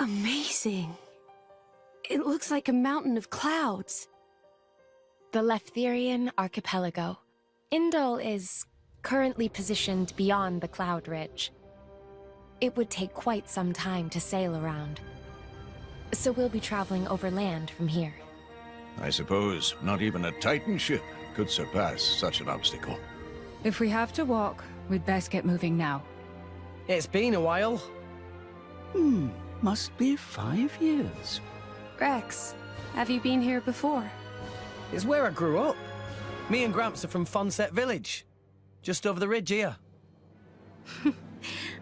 Amazing. It looks like a mountain of clouds. The Leftherian Archipelago. Indol is currently positioned beyond the cloud ridge. It would take quite some time to sail around. So we'll be traveling over land from here. I suppose not even a Titan ship could surpass such an obstacle. If we have to walk, we'd best get moving now. It's been a while. Must be 5 years. Rex, have you been here before? It's where I grew up. Me and Gramps are from Fonset Village. Just over the ridge here.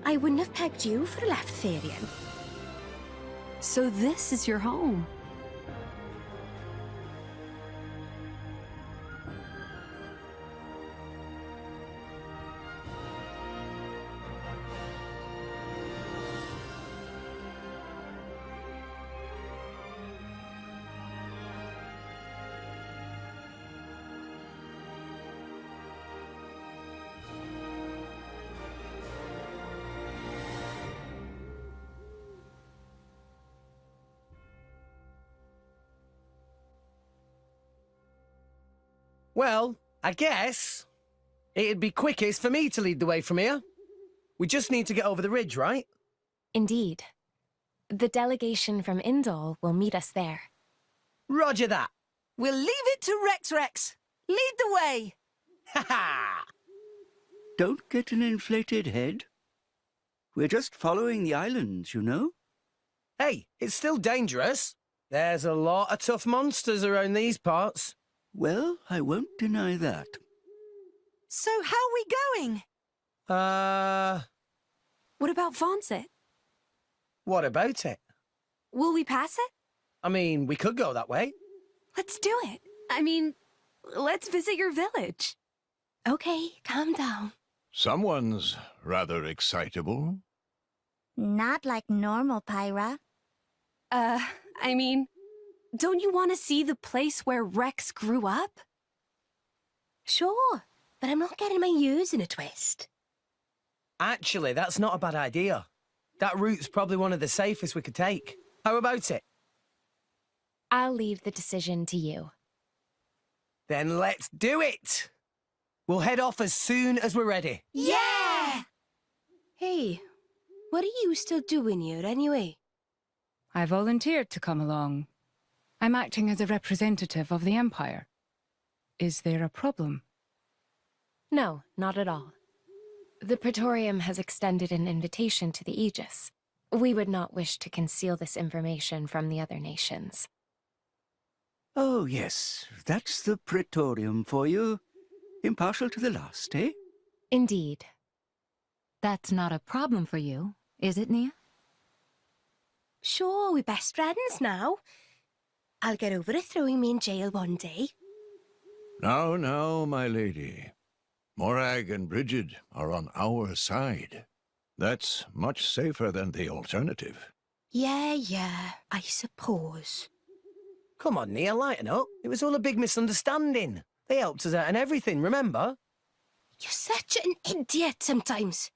I wouldn't have pegged you for a Leftherian. So this is your home. Well, I guess it'd be quickest for me to lead the way from here. We just need to get over the ridge, right? Indeed. The delegation from Indol will meet us there. Roger that. We'll leave it to Rex. Lead the way. Ha ha! Don't get an inflated head. We're just following the islands, you know? Hey, it's still dangerous. There's a lot of tough monsters around these parts. Well, I won't deny that. So how are we going? What about Fonset? What about it? Will we pass it? I mean, we could go that way. Let's do it. I mean, let's visit your village. Okay, calm down. Someone's rather excitable. Not like normal Pyra. I mean, don't you want to see the place where Rex grew up? Sure, but I'm not getting my ears in a twist. Actually, that's not a bad idea. That route's probably one of the safest we could take. How about it? I'll leave the decision to you. Then let's do it! We'll head off as soon as we're ready. Yeah! Hey, what are you still doing here anyway? I volunteered to come along. I'm acting as a representative of the Empire. Is there a problem? No, not at all. The Praetorium has extended an invitation to the Aegis. We would not wish to conceal this information from the other nations. Oh, yes, that's the Praetorium for you. Impartial to the last, eh? Indeed. That's not a problem for you, is it, Nia? Sure, we're best friends now. I'll get over it throwing me in jail one day. Now, my lady. Morag and Brighid are on our side. That's much safer than the alternative. Yeah, I suppose. Come on, Nia, lighten up. It was all a big misunderstanding. They helped us out and everything, remember? You're such an idiot sometimes.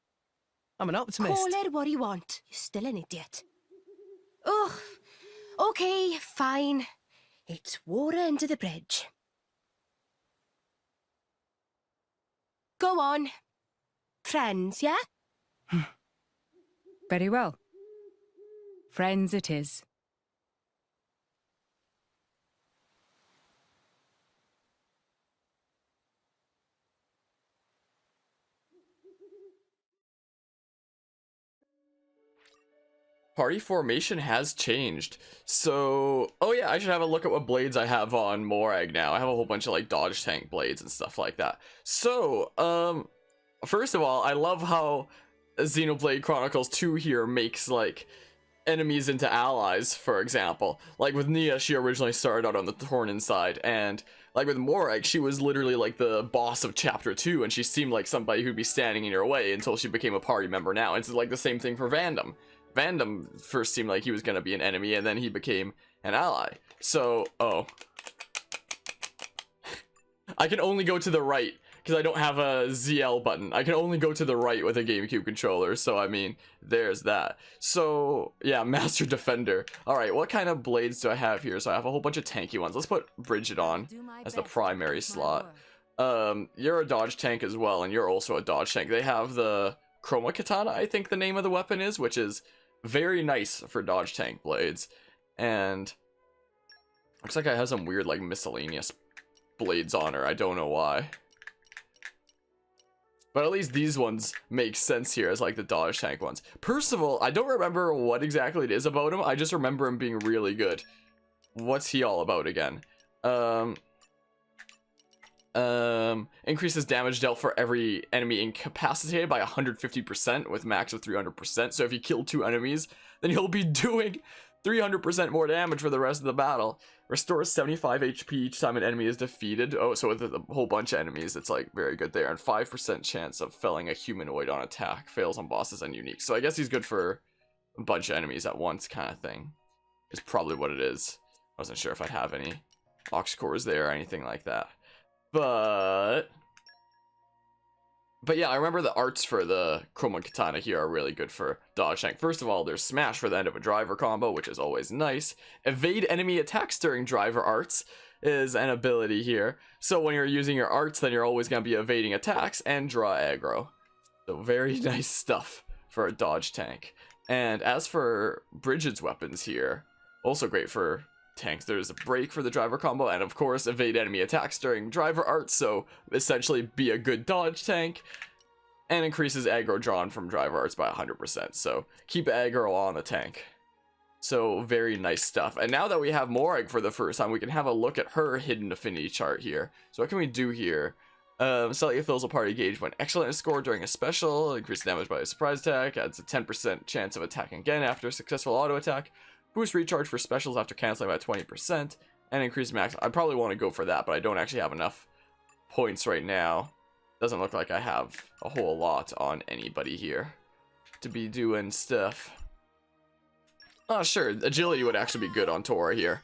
I'm an optimist. Call it what you want. You're still an idiot. Ugh. Okay, fine. It's water under the bridge. Go on. Friends, yeah? Very well. Friends it is. Party formation has changed. So, oh yeah, I should have a look at what blades I have on Morag now. I have a whole bunch of like dodge tank blades and stuff like that. So, first of all, I love how Xenoblade Chronicles 2 here makes like enemies into allies, for example. Like with Nia, she originally started out on the Torna side, and like with Morag, she was literally like the boss of chapter 2, and she seemed like somebody who'd be standing in your way until she became a party member now. And it's like the same thing for Vandam. Vandam first seemed like he was going to be an enemy, and then he became an ally. So, oh. I can only go to the right, because I don't have a ZL button. I can only go to the right with a GameCube controller, so I mean, there's that. So, yeah, Master Defender. Alright, what kind of blades do I have here? So I have a whole bunch of tanky ones. Let's put Brighid on as the primary slot. You're a dodge tank as well, and you're also a dodge tank. They have the Chroma Katana, I think the name of the weapon is, which is very nice for dodge tank blades. And looks like I have some weird, like, miscellaneous blades on her. I don't know why. But at least these ones make sense here as, like, the dodge tank ones. Percival, I don't remember what exactly it is about him. I just remember him being really good. What's he all about again? Increases damage dealt for every enemy incapacitated by 150% with max of 300%. So if you kill 2 enemies, then you'll be doing 300% more damage for the rest of the battle. Restores 75 HP each time an enemy is defeated. Oh, so with a whole bunch of enemies, it's like very good there. And 5% chance of felling a humanoid on attack. Fails on bosses and unique. So I guess he's good for a bunch of enemies at once kind of thing. Is probably what it is. I wasn't sure if I'd have any aux cores there or anything like that. But yeah, I remember the arts for the Chroma Katana here are really good for dodge tank. First of all, there's Smash for the end of a driver combo, which is always nice. Evade enemy attacks during driver arts is an ability here. So when you're using your arts, then you're always going to be evading attacks and draw aggro. So very nice stuff for a dodge tank. And as for Brighid's weapons here, also great for tanks. There's a break for the driver combo, and of course evade enemy attacks during driver arts, so essentially be a good dodge tank, and increases aggro drawn from driver arts by 100%, so keep aggro on the tank. So very nice stuff. And now that we have Morag for the first time, we can have a look at her hidden affinity chart here. So what can we do here? Slightly fills a party gauge when excellent is scored during a special, increases damage by a surprise attack, adds a 10% chance of attacking again after a successful auto attack, boost recharge for specials after canceling by 20%, and increase max. I probably want to go for that, but I don't actually have enough points right now. Doesn't look like I have a whole lot on anybody here to be doing stuff. Oh, sure, agility would actually be good on Tora here,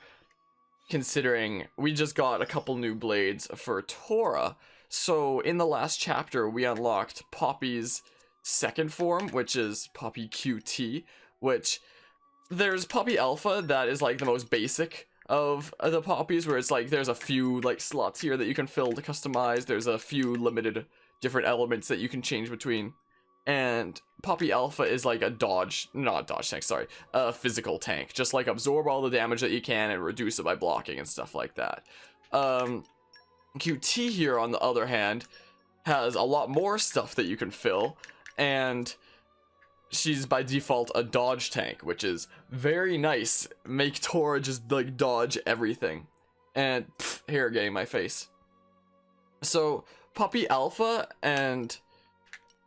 considering we just got a couple new blades for Tora. So in the last chapter, we unlocked Poppy's second form, which is Poppy QT, which there's Poppy Alpha that is like the most basic of the Poppies, where it's like there's a few like slots here that you can fill to customize. There's a few limited different elements that you can change between. And Poppy Alpha is like a a physical tank. Just like absorb all the damage that you can and reduce it by blocking and stuff like that. QT here, on the other hand, has a lot more stuff that you can fill, and she's by default a dodge tank, which is very nice. Make Tora just like dodge everything. And hair getting my face. So Poppy Alpha and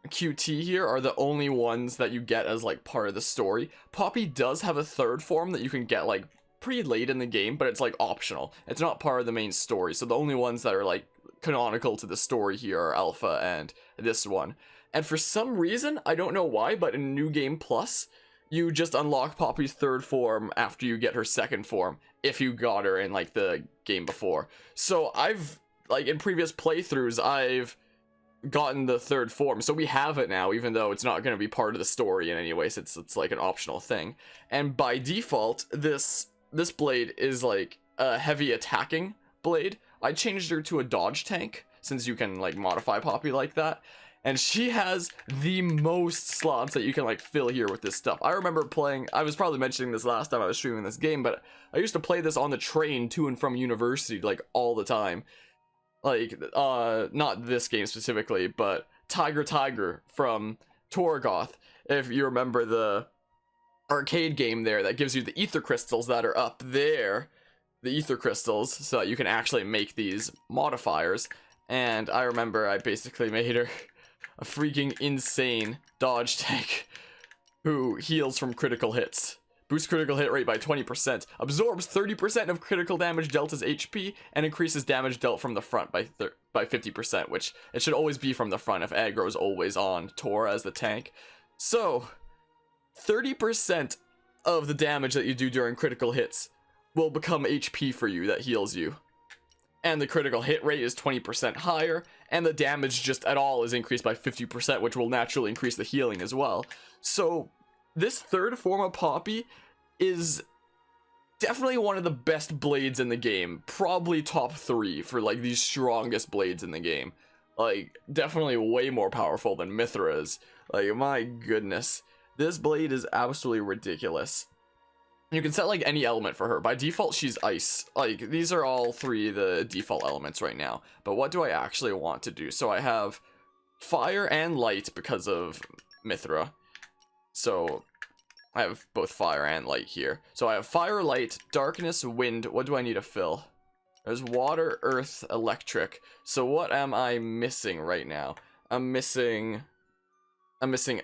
QT here are the only ones that you get as like part of the story. Poppy does have a third form that you can get like pretty late in the game, but it's like optional. It's not part of the main story. So the only ones that are like canonical to the story here are Alpha and this one. And for some reason, I don't know why, but in New Game Plus, you just unlock Poppy's third form after you get her second form, if you got her in like the game before. So I've, like in previous playthroughs, I've gotten the third form, so we have it now, even though it's not going to be part of the story in any way, so it's like an optional thing. And by default, this blade is like a heavy attacking blade. I changed her to a dodge tank, since you can like modify Poppy like that. And she has the most slots that you can like fill here with this stuff. I remember playing, I was probably mentioning this last time I was streaming this game, but I used to play this on the train to and from university like all the time. Like, not this game specifically, but Tiger from Torgoth. If you remember the arcade game there that gives you the ether crystals that are up there. The ether crystals, so that you can actually make these modifiers. And I remember I basically made her a freaking insane dodge tank who heals from critical hits. Boosts critical hit rate by 20%, absorbs 30% of critical damage dealt as HP, and increases damage dealt from the front by 50%, which it should always be from the front if aggro is always on Tora as the tank. So, 30% of the damage that you do during critical hits will become HP for you that heals you. and the critical hit rate is 20% higher, and the damage just at all is increased by 50%, which will naturally increase the healing as well. So this third form of Poppy is definitely one of the best blades in the game, probably top 3 for like these strongest blades in the game. Like, definitely way more powerful than Mithra's. Like, my goodness, this blade is absolutely ridiculous. You can set like any element for her. By default, she's ice. Like, these are all 3 the default elements right now. But what do I actually want to do? So I have fire and light because of Mithra. So I have both fire and light here. So I have fire, light, darkness, wind. What do I need to fill? There's water, earth, electric. So what am I missing right now? I'm missing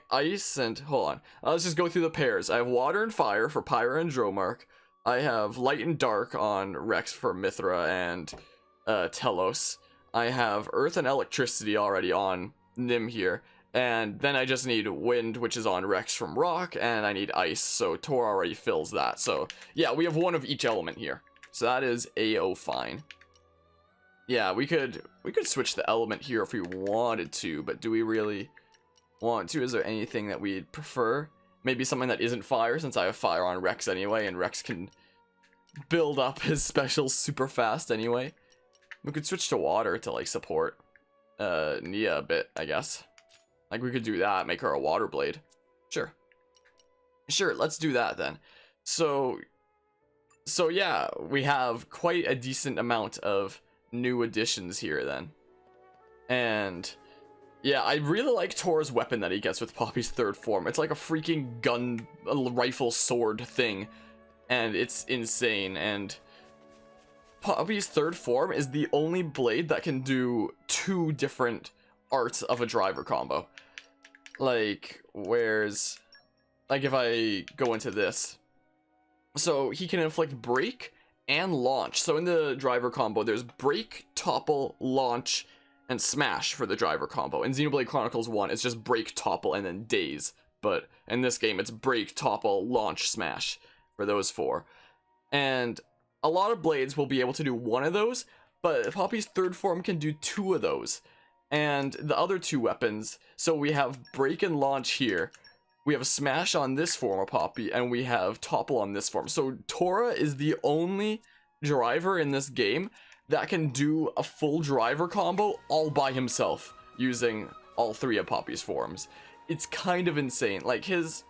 ice and, hold on, let's just go through the pairs. I have water and fire for Pyra and Dromark. I have light and dark on Rex for Mithra and Telos. I have earth and electricity already on Nim here, and then I just need wind, which is on Rex from Rock, and I need ice, so Tora already fills that. So yeah, we have one of each element here, so that is AO fine. Yeah, we could switch the element here if we wanted to, but do we really want to? Is there anything that we'd prefer? Maybe something that isn't fire, since I have fire on Rex anyway, and Rex can build up his specials super fast anyway. We could switch to water to like support Nia a bit, I guess. Like, we could do that, make her a water blade. Sure, let's do that then. So yeah, we have quite a decent amount of new additions here then. And yeah, I really like Tora's weapon that he gets with Poppy's third form. It's like a freaking gun, a rifle sword thing, and it's insane. And Poppy's third form is the only blade that can do 2 different arts of a driver combo. Like, where's, like, if I go into this, so he can inflict break and launch. So in the driver combo, there's break, topple, launch, and smash for the driver combo. In Xenoblade Chronicles 1, it's just break, topple, and then daze. But in this game, it's break, topple, launch, smash for those 4. And a lot of blades will be able to do 1 of those, but Poppy's third form can do 2 of those. And the other 2 weapons, so we have break and launch here. We have smash on this form of Poppy, and we have topple on this form. So Tora is the only driver in this game that can do a full driver combo all by himself using all 3 of Poppy's forms. It's kind of insane. Like, the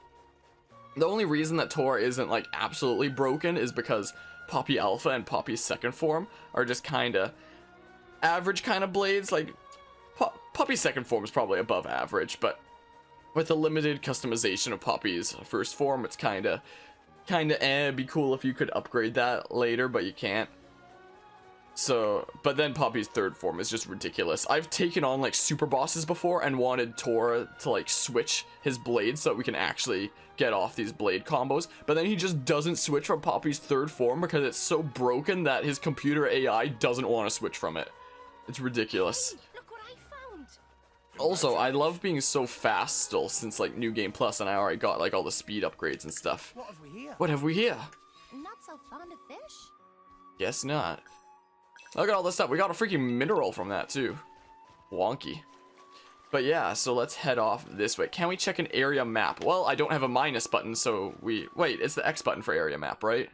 only reason that Tora isn't like absolutely broken is because Poppy Alpha and Poppy's second form are just kind of average kind of blades. Like, Poppy's second form is probably above average, but with the limited customization of Poppy's first form, it's kind of it'd be cool if you could upgrade that later, but you can't. So, but then Poppy's third form is just ridiculous. I've taken on like super bosses before and wanted Tora to like switch his blades so that we can actually get off these blade combos, but then he just doesn't switch from Poppy's third form because it's so broken that his computer AI doesn't want to switch from it. It's ridiculous. Look what I found. Also, I love being so fast still since like New Game Plus, and I already got like all the speed upgrades and stuff. What have we here? What have we here? Not so fond of fish. Guess not. Look at all this stuff. We got a freaking mineral from that too. Wonky. But yeah, so let's head off this way. Can we check an area map? Well, I don't have a minus button, so wait, it's the X button for area map, right?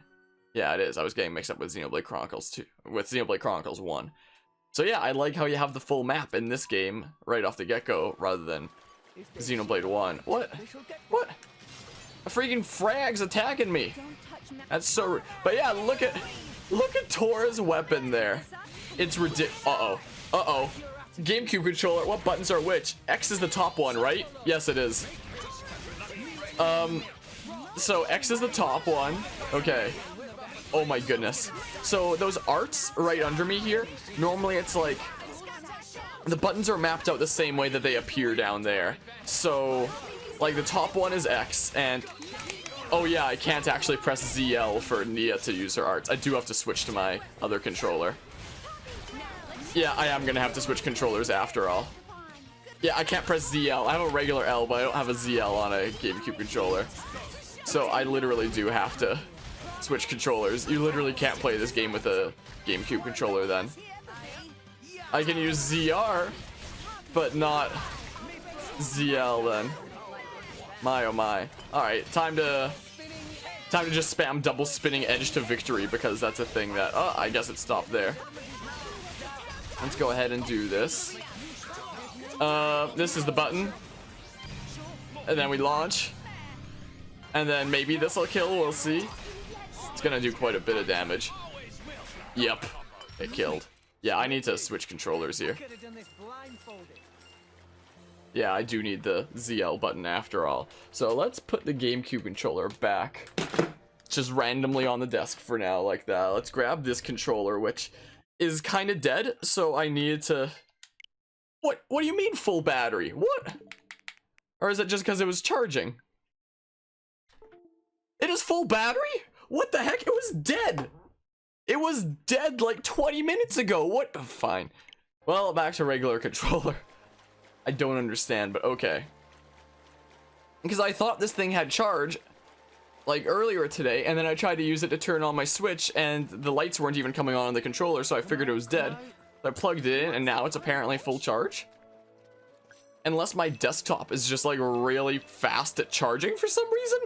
Yeah, it is. I was getting mixed up with Xenoblade Chronicles 2, with Xenoblade Chronicles 1. So yeah, I like how you have the full map in this game right off the get-go rather than Xenoblade 1. What? A freaking frag's attacking me. That's so rude. But yeah, look at Tora's weapon there. It's ridiculous. Uh-oh. GameCube controller, what buttons are which? X is the top one, right? Yes, it is. So X is the top one. Okay. Oh my goodness. So those arts right under me here, normally it's like the buttons are mapped out the same way that they appear down there. So like the top one is X, and oh yeah, I can't actually press ZL for Nia to use her arts. I do have to switch to my other controller. Yeah, I am gonna have to switch controllers after all. Yeah, I can't press ZL. I have a regular L, but I don't have a ZL on a GameCube controller. So I literally do have to switch controllers. You literally can't play this game with a GameCube controller then. I can use ZR, but not ZL then. My oh my. Alright, time to just spam double spinning edge to victory because that's a thing that, oh, I guess it stopped there. Let's go ahead and do this. This is the button. And then we launch. And then maybe this will kill, we'll see. It's gonna do quite a bit of damage. Yep, it killed. Yeah, I need to switch controllers here. Yeah, I do need the ZL button after all. So let's put the GameCube controller back. Just randomly on the desk for now, like that. Let's grab this controller, which is kind of dead, so I need to... What do you mean full battery? What? Or is it just because it was charging? It is full battery? What the heck? It was dead! It was dead like 20 minutes ago. What? Oh, fine. Well, back to regular controller. I don't understand, but okay. Because I thought this thing had charge like earlier today, and then I tried to use it to turn on my Switch, and the lights weren't even coming on the controller, so I figured it was dead. I plugged it in, and now it's apparently full charge. Unless my desktop is just like really fast at charging for some reason.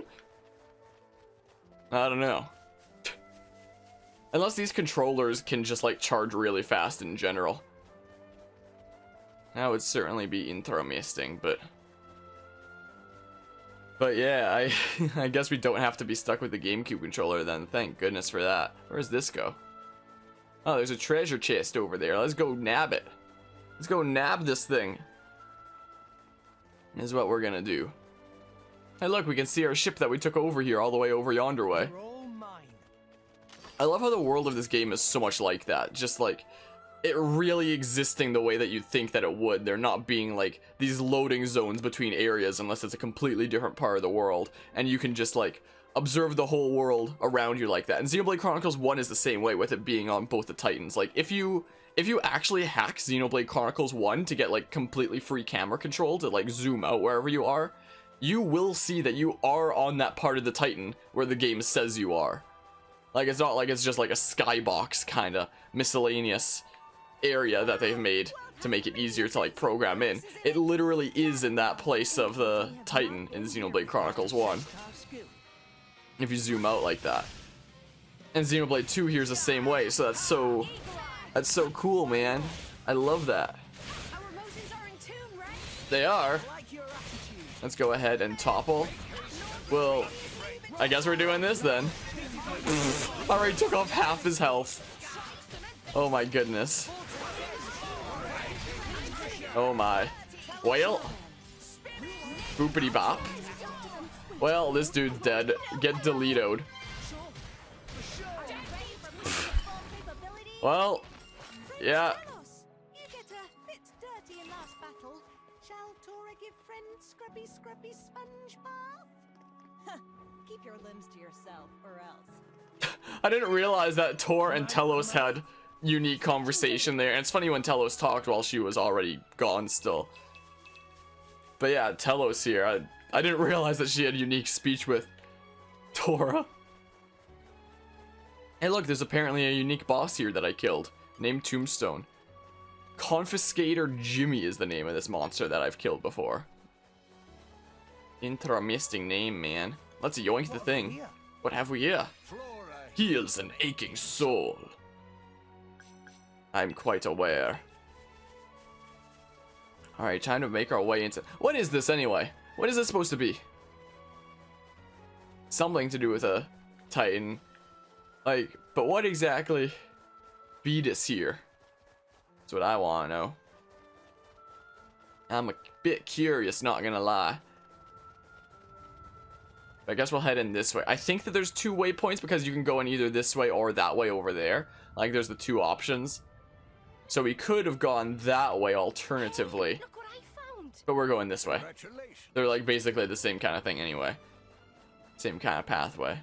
I don't know. Unless these controllers can just like charge really fast in general. That would certainly be interesting, but yeah, I guess we don't have to be stuck with the GameCube controller then. Thank goodness for that. Where does this go? Oh, there's a treasure chest over there. Let's go nab it. Let's go nab this thing. Is what we're gonna do. Hey look, we can see our ship that we took over here all the way over yonder way. I love how the world of this game is so much like that. Just like it really existing the way that you'd think that it would. There not being like these loading zones between areas unless it's a completely different part of the world, and you can just like observe the whole world around you like that. And Xenoblade Chronicles 1 is the same way, with it being on both the Titans. Like if you actually hack Xenoblade Chronicles 1 to get like completely free camera control to like zoom out wherever you are, you will see that you are on that part of the Titan where the game says you are. Like it's not like it's just like a skybox kind of miscellaneous area that they've made to make it easier to like program in. It literally is in that place of the Titan in Xenoblade Chronicles 1. If you zoom out like that. And Xenoblade 2 here's the same way, so that's so cool, man. I love that. They are. Let's go ahead and topple. Well, I guess we're doing this then. Already took off half his health. Oh my goodness. Oh my. Well. Boopity bop. Well, this dude's dead. Get deleted. Well, yeah. You get a bit dirty in last battle. Shall Tora give friend scrubby sponge bath? Keep your limbs to yourself, or else. I didn't realize that Tor and Telos had unique conversation there. And it's funny when Telos talked while she was already gone still. But yeah, Telos here. I didn't realize that she had unique speech with Tora. Hey look, there's apparently a unique boss here that I killed, named Tombstone. Confiscator Jimmy is the name of this monster that I've killed before. Interesting name, man. Let's yoink the thing. What have we here? Heals an aching soul. I'm quite aware. Alright, time to make our way into... What is this anyway? What is this supposed to be? Something to do with a Titan. Like, but what exactly beat us here? That's what I want to know. I'm a bit curious, not gonna lie. I guess we'll head in this way. I think that there's 2 waypoints because you can go in either this way or that way over there. Like, there's the 2 options. So we could have gone that way alternatively. But we're going this way. They're like basically the same kind of thing anyway. Same kind of pathway.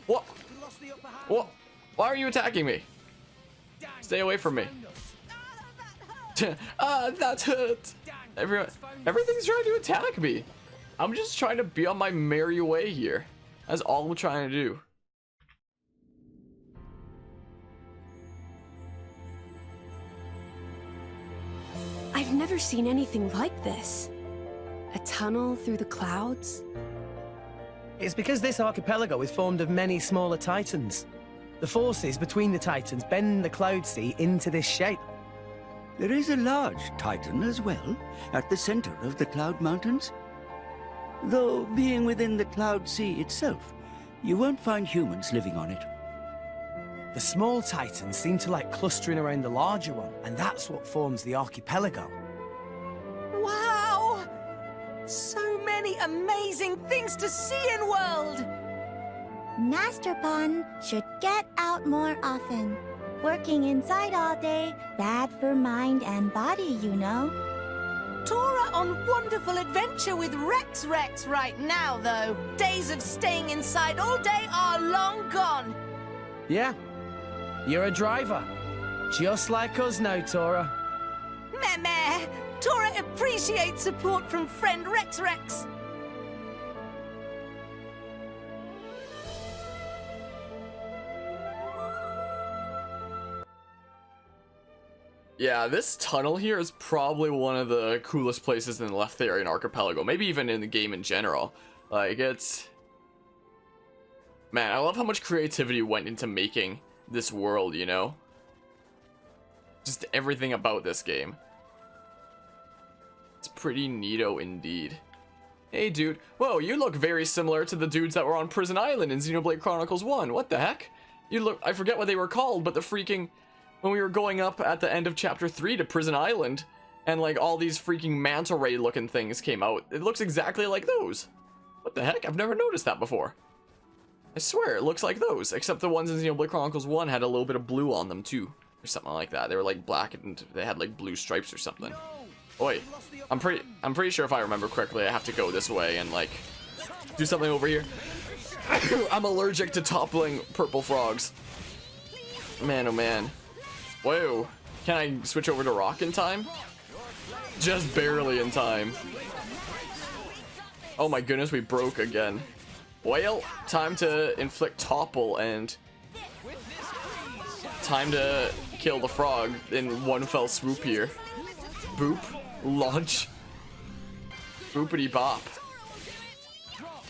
What? What? Why are you attacking me? Stay away from me. That hurt. Everything's trying to attack me. I'm just trying to be on my merry way here. That's all I'm trying to do. I've never seen anything like this. A tunnel through the clouds? It's because this archipelago is formed of many smaller titans. The forces between the titans bend the cloud sea into this shape. There is a large titan as well, at the center of the Cloud Mountains. Though, being within the Cloud Sea itself, you won't find humans living on it. The small titans seem to like clustering around the larger one, and that's what forms the archipelago. Wow! So many amazing things to see in world! Master Pun should get out more often. Working inside all day, bad for mind and body, you know. Tora on wonderful adventure with Rex right now, though. Days of staying inside all day are long gone. Yeah, you're a driver. Just like us now, Tora. Meh. Tora appreciates support from friend Rex. Yeah, this tunnel here is probably one of the coolest places in the Leftherian archipelago. Maybe even in the game in general. Like, it's... Man, I love how much creativity went into making this world, you know? Just everything about this game. It's pretty neato indeed. Hey, dude. Whoa, you look very similar to the dudes that were on Prison Island in Xenoblade Chronicles 1. What the heck? You look... I forget what they were called, but the freaking... When we were going up at the end of Chapter 3 to Prison Island, and like all these freaking manta ray looking things came out, it looks exactly like those. What the heck? I've never noticed that before. I swear, it looks like those, except the ones in Xenoblade Chronicles 1 had a little bit of blue on them too, or something like that. They were like black and they had like blue stripes or something. Oi, I'm pretty sure if I remember correctly, I have to go this way and like do something over here. I'm allergic to toppling purple frogs. Man, oh man. Whoa, can I switch over to rock in time? Just barely in time. Oh my goodness, we broke again. Well, time to inflict topple and time to kill the frog in one fell swoop here. Boop, launch, boopity bop.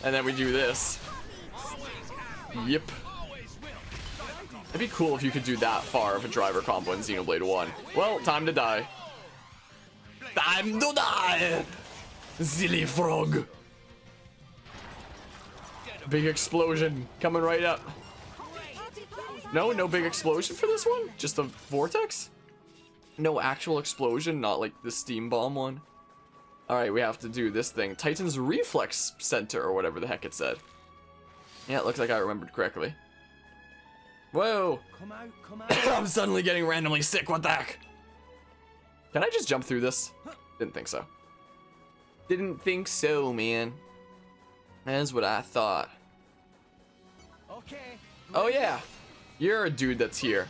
And then we do this. Yep. It'd be cool if you could do that far of a driver combo in Xenoblade 1. Well, time to die. Time to die! Silly frog. Big explosion coming right up. No big explosion for this one? Just a vortex? No actual explosion, not like the steam bomb one. Alright, we have to do this thing. Titan's Reflex Center, or whatever the heck it said. Yeah, it looks like I remembered correctly. Whoa! Come out. I'm suddenly getting randomly sick, what the heck? Can I just jump through this? Didn't think so. Didn't think so, man. That's what I thought. Okay. Oh yeah, you're a dude that's here.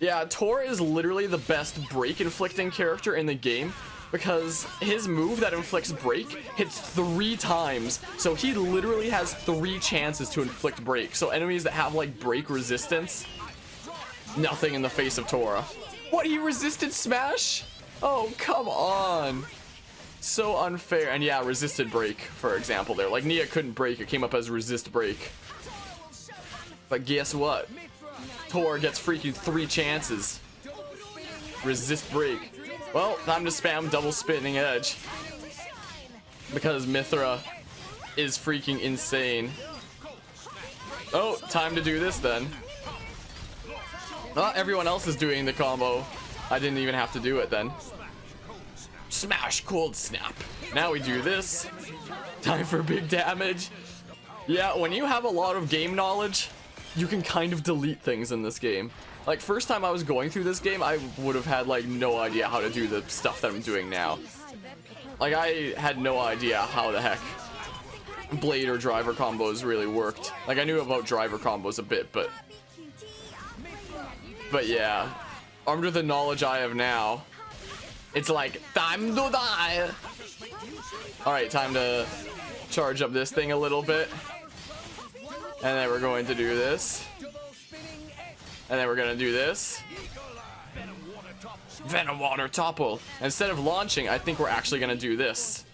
Yeah, Tora is literally the best break inflicting character in the game because his move that inflicts break hits 3 times, so he literally has 3 chances to inflict break. So enemies that have like break resistance, nothing in the face of Tora. What, he resisted smash? Oh, come on. So unfair. And yeah, resisted break, for example there. Like Nia couldn't break, it came up as resist break. But guess what? Tora gets freaking 3 chances. Resist break. Well, time to spam double spinning edge. Because Mithra is freaking insane. Oh, time to do this then. Everyone else is doing the combo. I didn't even have to do it then. Smash cold snap. Now we do this. Time for big damage. Yeah, when you have a lot of game knowledge, you can kind of delete things in this game. Like, first time I was going through this game, I would have had, like, no idea how to do the stuff that I'm doing now. Like, I had no idea how the heck blade or driver combos really worked. Like, I knew about driver combos a bit, but yeah. Armed with the knowledge I have now, it's like, time to die! Alright, time to charge up this thing a little bit. And then we're going to do this. And then we're gonna do this. Venom Water topple. Instead of launching, I think we're actually gonna do this,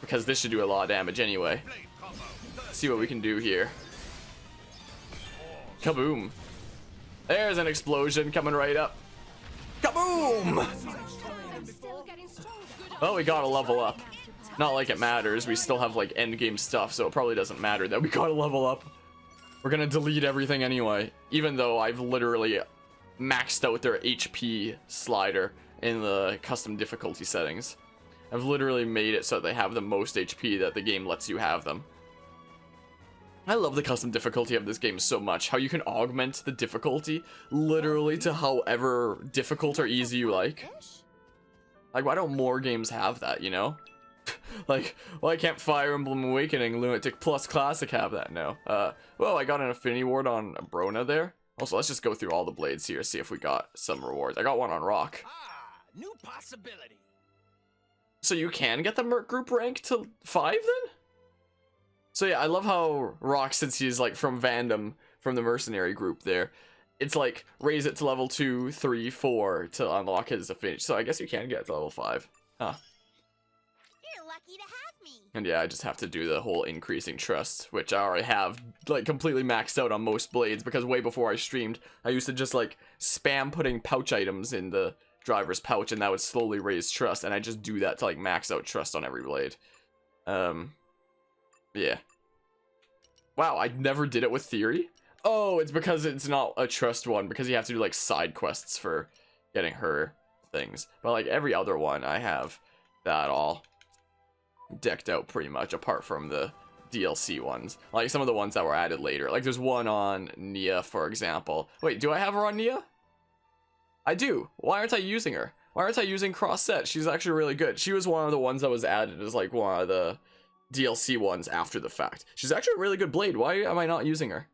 because this should do a lot of damage anyway. Let's see what we can do here. Kaboom. There's an explosion coming right up. Kaboom! Well, we gotta level up. Not like it matters. We still have like end game stuff, so it probably doesn't matter that we gotta level up. We're gonna delete everything anyway, even though I've literally maxed out their HP slider in the custom difficulty settings. I've literally made it so that they have the most HP that the game lets you have them. I love the custom difficulty of this game so much. How you can augment the difficulty literally to however difficult or easy you like. Like, why don't more games have that, you know? Like, why can't Fire Emblem Awakening Lunatic Plus Classic have that now? Well, I got an affinity ward on Brona there. Also, let's just go through all the blades here, see if we got some rewards. I got one on Rock. New possibility. So you can get the Merc group rank to 5 then? So yeah, I love how Rock, since he's like from Vandom, from the mercenary group there, it's like raise it to level 2, 3, 4 to unlock his affinity. So I guess you can get to level 5. Huh. You're lucky to have me. And yeah, I just have to do the whole increasing trust, which I already have like completely maxed out on most blades, because way before I streamed, I used to just like spam putting pouch items in the driver's pouch, and that would slowly raise trust, and I just do that to like max out trust on every blade. Yeah. Wow, I never did it with Theory. Oh, it's because it's not a trust one, because you have to do like side quests for getting her things. But like every other one, I have that all decked out pretty much, apart from the DLC ones. Like some of the ones that were added later. Like there's one on Nia, for example. Wait, do I have her on Nia? I do. Why aren't I using her? Why aren't I using Cross Set? She's actually really good. She was one of the ones that was added as like one of the DLC ones after the fact. She's actually a really good blade. Why am I not using her?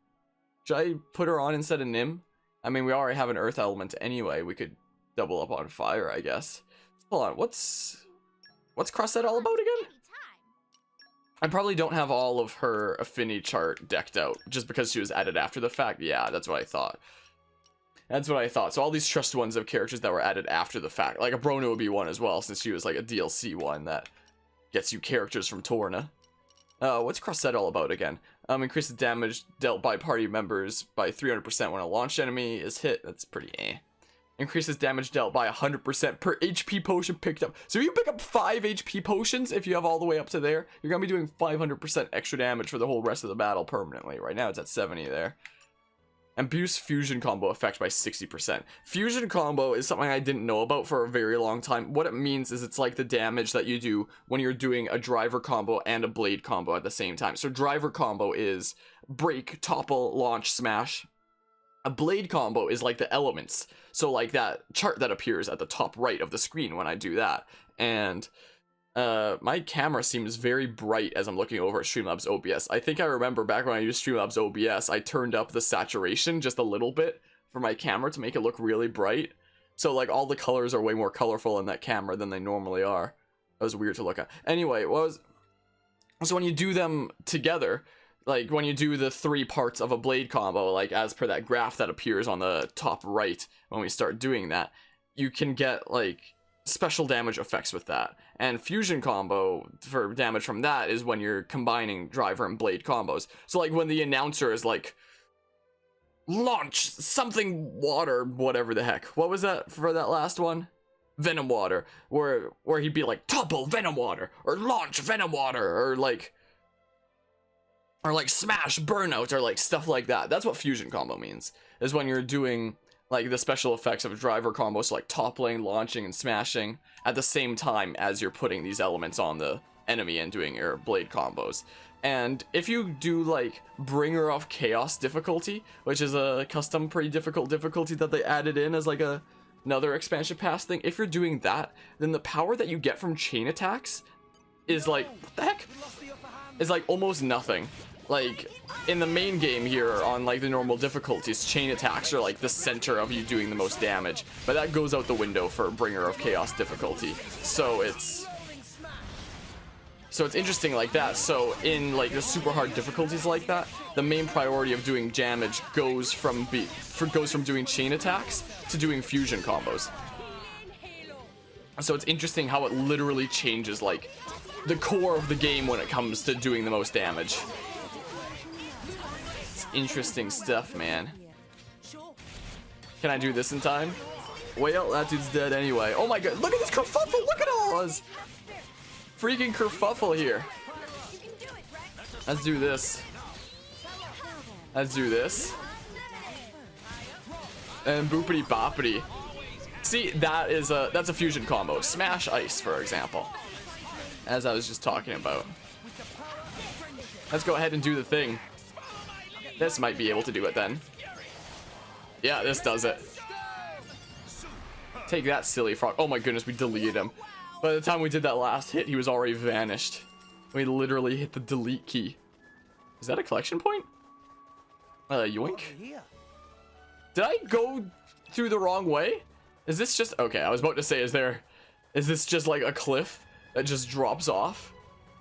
Should I put her on instead of Nim? I mean, we already have an Earth element anyway. We could double up on Fire, I guess. Hold on, what's Cross Set all about again? I probably don't have all of her affinity chart decked out, just because she was added after the fact. Yeah, that's what I thought. That's what I thought. So all these trust ones of characters that were added after the fact. Like a Brona would be one as well, since she was like a DLC one that gets you characters from Torna. What's Cross Set all about again? Increases damage dealt by party members by 300% when a launched enemy is hit. That's pretty eh. Increases damage dealt by 100% per HP potion picked up. So if you pick up 5 HP potions, if you have all the way up to there, you're going to be doing 500% extra damage for the whole rest of the battle permanently. Right now it's at 70 there. And boosts fusion combo effect by 60%. Fusion combo is something I didn't know about for a very long time. What it means is it's like the damage that you do when you're doing a driver combo and a blade combo at the same time. So driver combo is break, topple, launch, smash. A blade combo is like the elements. So like that chart that appears at the top right of the screen when I do that. And my camera seems very bright as I'm looking over at Streamlabs OBS. I think I remember back when I used Streamlabs OBS, I turned up the saturation just a little bit for my camera to make it look really bright. So like all the colors are way more colorful in that camera than they normally are. That was weird to look at. Anyway, so when you do them together, like when you do the 3 parts of a blade combo, like as per that graph that appears on the top right when we start doing that, you can get like special damage effects with that. And fusion combo for damage from that is when you're combining driver and blade combos. So like when the announcer is like, launch something water, whatever the heck. What was that for that last one? Venom Water. Where he'd be like, topple Venom Water, or launch Venom Water, or like smash burnout, or like stuff like that. That's what fusion combo means, is when you're doing like the special effects of driver combos, so like toppling, launching, and smashing at the same time as you're putting these elements on the enemy and doing your blade combos. And if you do like Bringer of Chaos difficulty, which is a custom pretty difficult difficulty that they added in as like another expansion pass thing, if you're doing that, then the power that you get from chain attacks is like, what the heck? Is like almost nothing. Like, in the main game here, on like the normal difficulties, chain attacks are like the center of you doing the most damage. But that goes out the window for Bringer of Chaos difficulty. So So it's interesting like that. So in like the super hard difficulties like that, the main priority of doing damage goes from doing chain attacks to doing fusion combos. So it's interesting how it literally changes like the core of the game when it comes to doing the most damage. It's interesting stuff, man. Can I do this in time? Well, that dude's dead anyway. Oh my god, look at this kerfuffle! Look at all this! Freaking kerfuffle here. Let's do this. Let's do this. And boopity boppity. See, that's a fusion combo. Smash ice, for example. As I was just talking about. Let's go ahead and do the thing. This might be able to do it then. Yeah, this does it. Take that, silly frog. Oh my goodness, we deleted him. By the time we did that last hit, he was already vanished. We literally hit the delete key. Is that a collection point? Yoink. Did I go through the wrong way? Is this just... Okay, I was about to say, is this just like a cliff that just drops off?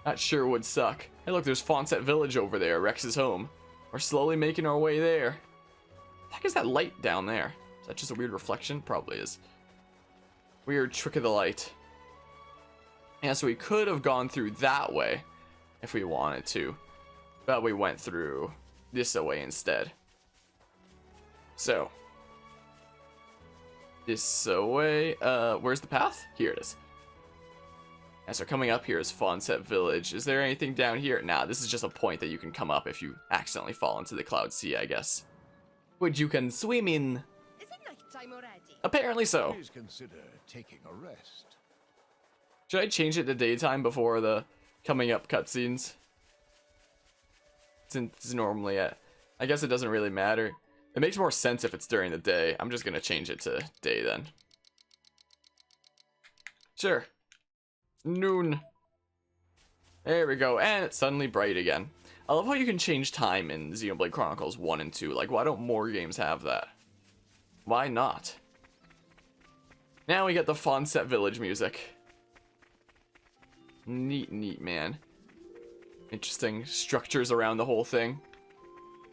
That sure would suck. Hey look, there's Fawncett Village over there, Rex's home. We're slowly making our way there. What the heck is that light down there? Is that just a weird reflection? Probably is. Weird trick of the light. Yeah, so we could have gone through that way if we wanted to. But we went through this way instead. So. This way. Where's the path? Here it is. And so coming up here is Fawncett Village. Is there anything down here? Nah, this is just a point that you can come up if you accidentally fall into the Cloud Sea, I guess. Which you can swim in. Is it night time already? Apparently so. Please consider taking a rest. Should I change it to daytime before the coming up cutscenes? Since normally I guess it doesn't really matter. It makes more sense if it's during the day. I'm just gonna change it to day then. Sure. Noon. There we go, and it's suddenly bright again. I love how you can change time in Xenoblade Chronicles 1 and 2. Like, why don't more games have that? Why not? Now we get the Fawncett Village music. Neat, neat, man. Interesting structures around the whole thing.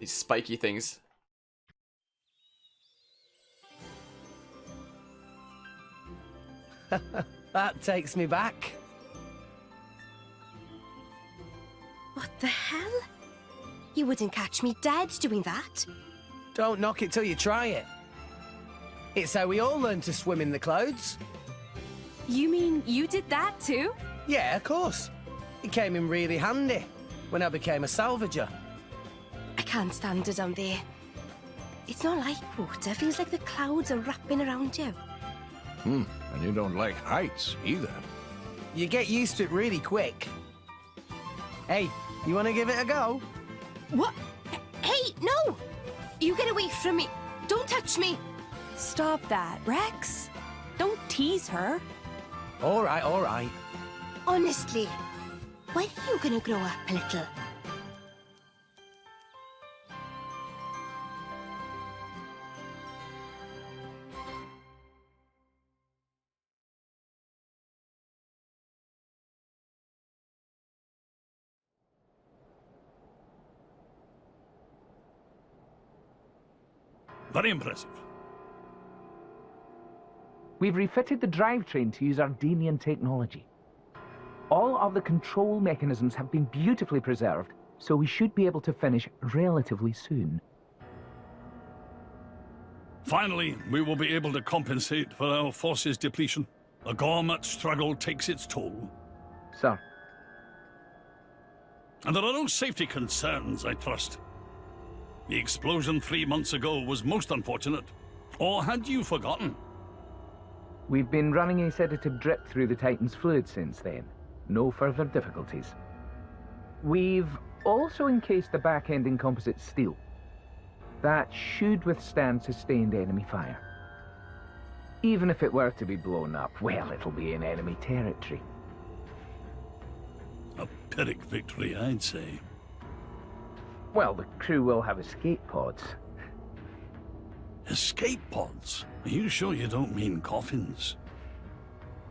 These spiky things. That takes me back. What the hell? You wouldn't catch me dead doing that. Don't knock it till you try it. It's how we all learn to swim in the clouds. You mean you did that too? Yeah, of course. It came in really handy when I became a salvager. I can't stand it down there. It's not like water. Feels like the clouds are wrapping around you. And you don't like heights either. You get used to it really quick. Hey, you want to give it a go? What? Hey, no! You get away from me. Don't touch me. Stop that, Rex. Don't tease her. All right, all right. Honestly, when are you gonna grow up a little? Very impressive. We've refitted the drivetrain to use Ardainian technology. All of the control mechanisms have been beautifully preserved, so we should be able to finish relatively soon. Finally, we will be able to compensate for our forces' depletion. The Gormat struggle takes its toll. Sir. And there are no safety concerns, I trust. The explosion 3 months ago was most unfortunate. Or had you forgotten? We've been running a sedative drip through the Titan's fluid since then. No further difficulties. We've also encased the back end in composite steel. That should withstand sustained enemy fire. Even if it were to be blown up, well, it'll be in enemy territory. A Pyrrhic victory, I'd say. Well, the crew will have escape pods. Escape pods? Are you sure you don't mean coffins?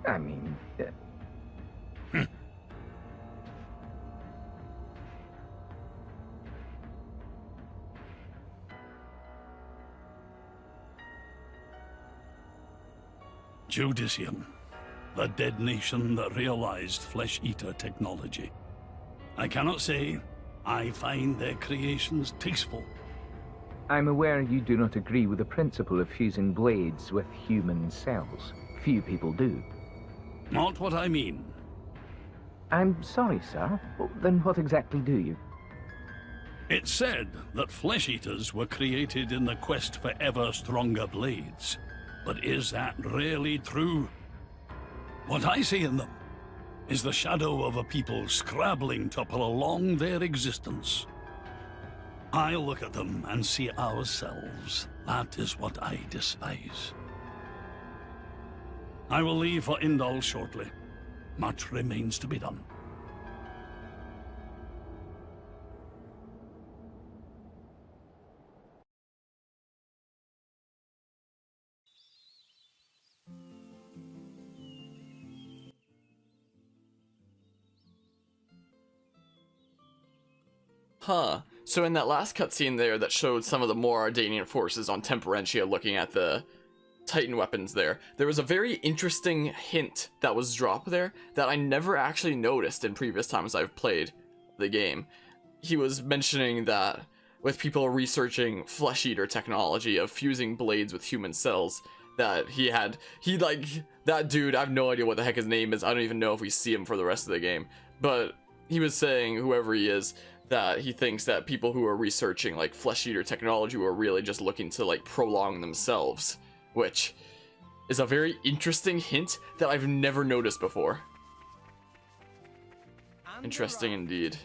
I mean... Judicium, the dead nation that realized flesh-eater technology. I cannot say I find their creations tasteful. I'm aware you do not agree with the principle of fusing blades with human cells. Few people do. Not what I mean. I'm sorry, sir. Then what exactly do you? It's said that flesh-eaters were created in the quest for ever stronger blades. But is that really true? What I see in them is the shadow of a people scrabbling to prolong their existence. I look at them and see ourselves. That is what I despise. I will leave for Indol shortly. Much remains to be done. Huh. So in that last cutscene there that showed some of the more Ardainian forces on Temperentia looking at the Titan weapons there was a very interesting hint that was dropped there that I never actually noticed in previous times I've played the game. He was mentioning that with people researching flesh eater technology of fusing blades with human cells, that that dude, I have no idea what the heck his name is. I don't even know if we see him for the rest of the game, but he was saying, whoever he is, that he thinks that people who are researching like flesh eater technology were really just looking to like prolong themselves, which is a very interesting hint that I've never noticed before. Interesting indeed.